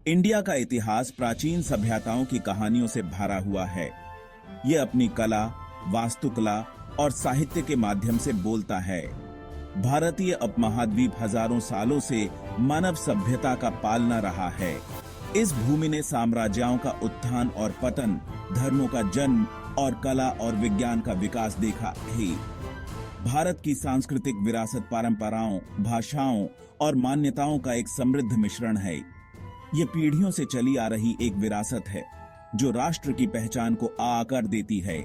India का इतिहास प्राचीन सभ्यताओं की कहानियों से भरा हुआ है। ये अपनी कला, वास्तुकला और साहित्य के माध्यम से बोलता है। भारतीय उपमहाद्वीप हजारों सालों से मानव सभ्यता का पालना रहा है। इस भूमि ने साम्राज्यों का उत्थान और पतन, धर्मों का जन्म और कला और विज्ञान का विकास देखा है। भारत की सांस्कृतिक विरासत परंपराओं, भाषाओं और मान्यताओं का एक समृद्ध मिश्रण है। ये पीढ़ियों से चली आ रही एक विरासत है जो राष्ट्र की पहचान को आकार देती है।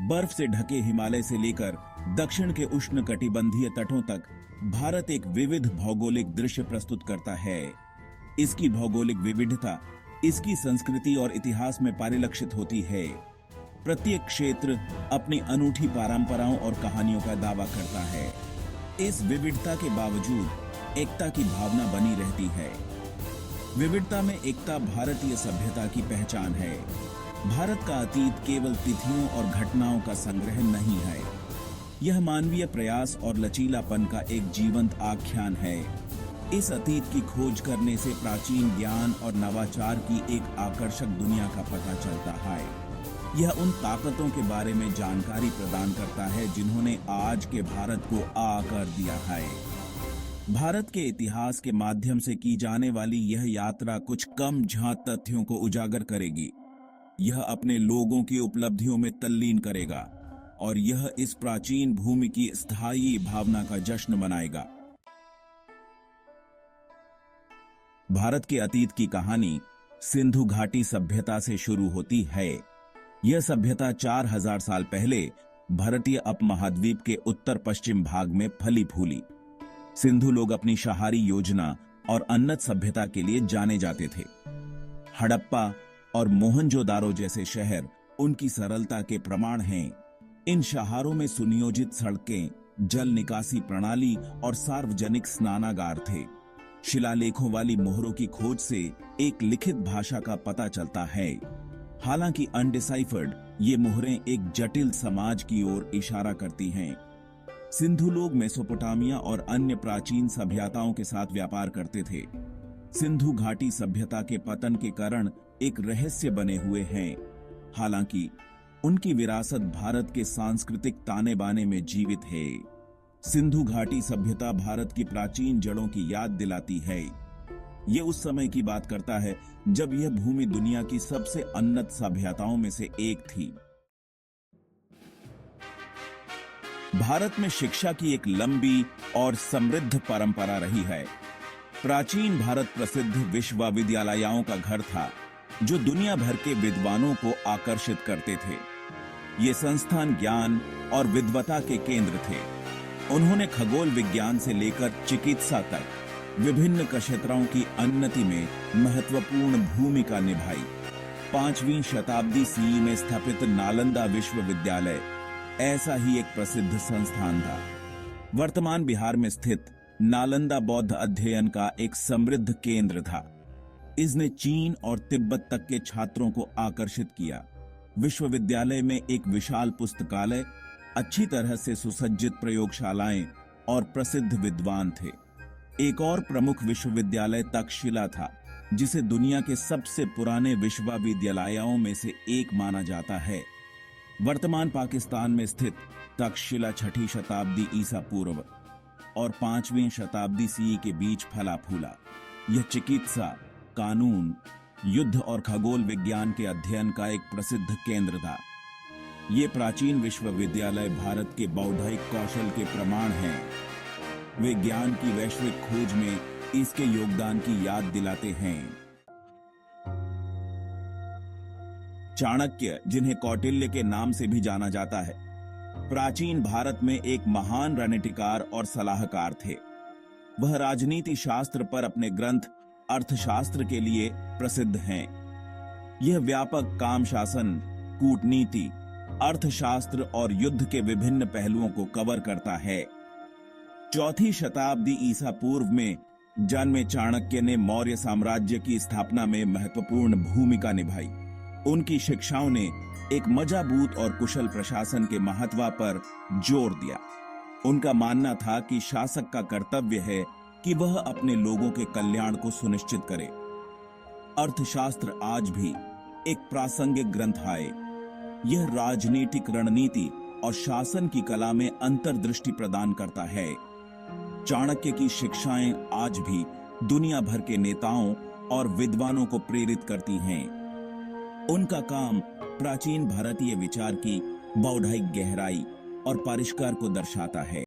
बर्फ से ढके हिमालय से लेकर दक्षिण के उष्णकटिबंधीय तटों तक भारत एक विविध भौगोलिक दृश्य प्रस्तुत करता है। इसकी भौगोलिक विविधता इसकी संस्कृति और इतिहास में परिलक्षित होती है। प्रत्येक क्षेत्र अपनी अनूठी परंपराओं और कहानियों का दावा करता है। इस विविधता के बावजूद एकता की भावना बनी रहती है। विविधता में एकता भारतीय सभ्यता की पहचान है। भारत का अतीत केवल तिथियों और घटनाओं का संग्रह नहीं है। यह मानवीय प्रयास और लचीलापन का एक जीवंत आख्यान है। इस अतीत की खोज करने से प्राचीन ज्ञान और नवाचार की एक आकर्षक दुनिया का पता चलता है। यह उन ताकतों के बारे में जानकारी प्रदान करता है जिन्होंने आज के भारत को आकार दिया है। भारत के इतिहास के माध्यम से की जाने वाली यह यात्रा कुछ कम झांक तथ्यों को उजागर करेगी। यह अपने लोगों की उपलब्धियों में तल्लीन करेगा और यह इस प्राचीन भूमि की स्थायी भावना का जश्न मनाएगा। भारत के अतीत की कहानी सिंधु घाटी सभ्यता से शुरू होती है। यह सभ्यता 4000 साल पहले भारतीय उपमहाद्वीप के उत्तर पश्चिम भाग में फली फूली। सिंधु लोग अपनी शाहारी योजना और उन्नत सभ्यता के लिए जाने जाते थे। हड़प्पा और मोहनजोदारो जैसे शहर उनकी सरलता के प्रमाण हैं। इन शहरों में सुनियोजित सड़कें, जल निकासी प्रणाली और सार्वजनिक स्नानागार थे। शिलालेखों वाली मोहरों की खोज से एक लिखित भाषा का पता चलता है। हालांकि अनडिसाइफर्ड ये मोहरें एक जटिल समाज की ओर इशारा करती हैं। सिंधु लोग मेसोपोटामिया और अन्य प्राचीन सभ्यताओं के साथ व्यापार करते थे। सिंधु घाटी सभ्यता के पतन के कारण एक रहस्य बने हुए हैं। हालांकि उनकी विरासत भारत के सांस्कृतिक ताने बाने में जीवित है। सिंधु घाटी सभ्यता भारत की प्राचीन जड़ों की याद दिलाती है। ये उस समय की बात करता है जब यह भूमि दुनिया की सबसे उन्नत सभ्यताओं में से एक थी। भारत में शिक्षा की एक लंबी और समृद्ध परंपरा रही है। प्राचीन भारत प्रसिद्ध विश्वविद्यालयों का घर था जो दुनिया भर के विद्वानों को आकर्षित करते थे। ये संस्थान ज्ञान और विद्वता के केंद्र थे। उन्होंने खगोल विज्ञान से लेकर चिकित्सा तक विभिन्न क्षेत्रों की उन्नति में महत्वपूर्ण भूमिका निभाई। 5वीं शताब्दी सी में स्थापित नालंदा विश्वविद्यालय ऐसा ही एक प्रसिद्ध संस्थान था। वर्तमान बिहार में स्थित नालंदा बौद्ध अध्ययन का एक समृद्ध केंद्र था। इसने चीन और तिब्बत तक के छात्रों को आकर्षित किया। विश्वविद्यालय में एक विशाल पुस्तकालय, अच्छी तरह से सुसज्जित प्रयोगशालाएं और प्रसिद्ध विद्वान थे। एक और प्रमुख विश्वविद्यालय तक्षशिला था, जिसे दुनिया के सबसे पुराने विश्वविद्यालयों में से एक माना जाता है। वर्तमान पाकिस्तान में स्थित तक्षशिला 6ठी शताब्दी ईसा पूर्व और 5वीं शताब्दी सी के बीच फला फूला। यह चिकित्सा, कानून, युद्ध और खगोल विज्ञान के अध्ययन का एक प्रसिद्ध केंद्र था। ये प्राचीन विश्वविद्यालय भारत के बौद्धिक कौशल के प्रमाण हैं। वे ज्ञान की वैश्विक खोज में इसके योगदान की याद दिलाते हैं। चाणक्य, जिन्हें कौटिल्य के नाम से भी जाना जाता है, प्राचीन भारत में एक महान रणनीतिकार और सलाहकार थे। वह राजनीति शास्त्र पर अपने ग्रंथ अर्थशास्त्र के लिए प्रसिद्ध हैं। यह व्यापक काम शासन, कूटनीति, अर्थशास्त्र और युद्ध के विभिन्न पहलुओं को कवर करता है। 4ठी शताब्दी ईसा पूर्व में जन्मे चाणक्य ने मौर्य साम्राज्य की स्थापना में महत्वपूर्ण भूमिका निभाई। उनकी शिक्षाओं ने एक मजबूत और कुशल प्रशासन के महत्व पर जोर दिया। उनका मानना था कि शासक का कर्तव्य है कि वह अपने लोगों के कल्याण को सुनिश्चित करे। अर्थशास्त्र आज भी एक प्रासंगिक ग्रंथ है। यह राजनीतिक रणनीति और शासन की कला में अंतर्दृष्टि प्रदान करता है। चाणक्य की शिक्षाएं आज भी दुनिया भर के नेताओं और विद्वानों को प्रेरित करती हैं। उनका काम प्राचीन भारतीय विचार की बौद्धिक गहराई और परिष्कार को दर्शाता है।